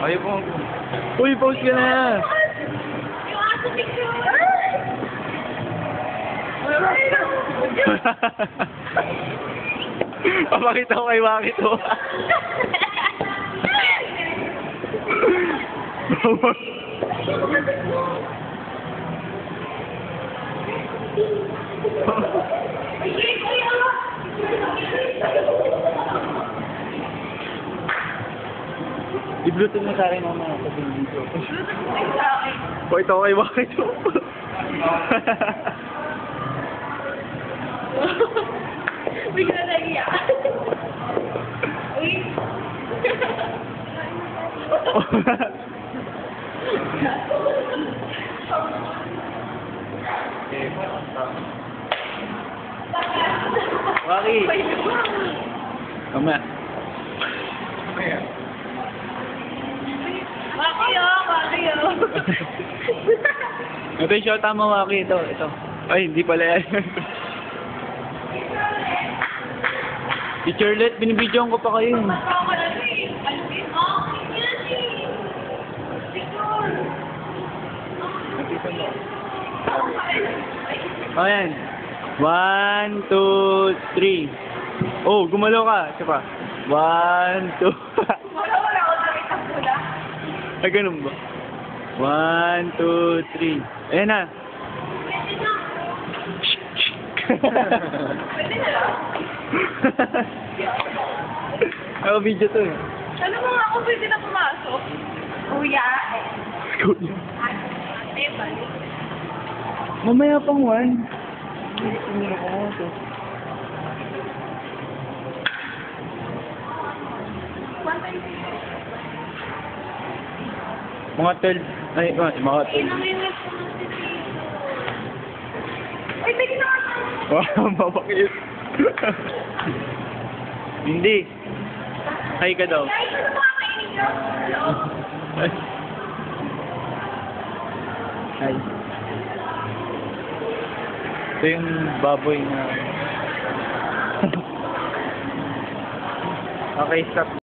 Ayaw po. Uy, post ka na! Yung aso picture! Papakita ko kay Waki to. I-bluetooth mo sa akin mamaya sa video. Pakita ko kay Waki to. Bigla na iya. Uy. Waki! Mamaya. Wakiyo. Ito yung shot tama, Waki. Ito. Ay, hindi pala yan. Teacher Let, binibidyoan ko pa kayo. O yan. 1, 2, 3. Oh, gumalaw ka. Isa pa. 1, 2. Wala ako nakita pula. Ay, ganun ba? 1, 2, 3. Ayan na. Pwede na lang. Ako video to eh. Ano mo nga ako pwede na pumasok? Kuya. Kuya. Ate, balik. Mamaya pang 1. Hindi na ko to. Mga 12. Ay, mga 12. Ay, pwede na nga. Wow, mapakit. Hindi. Hi ka daw. Ay, ano ba kainin nyo? Hi. Hi. Ito yung baboy na... Okay, stop.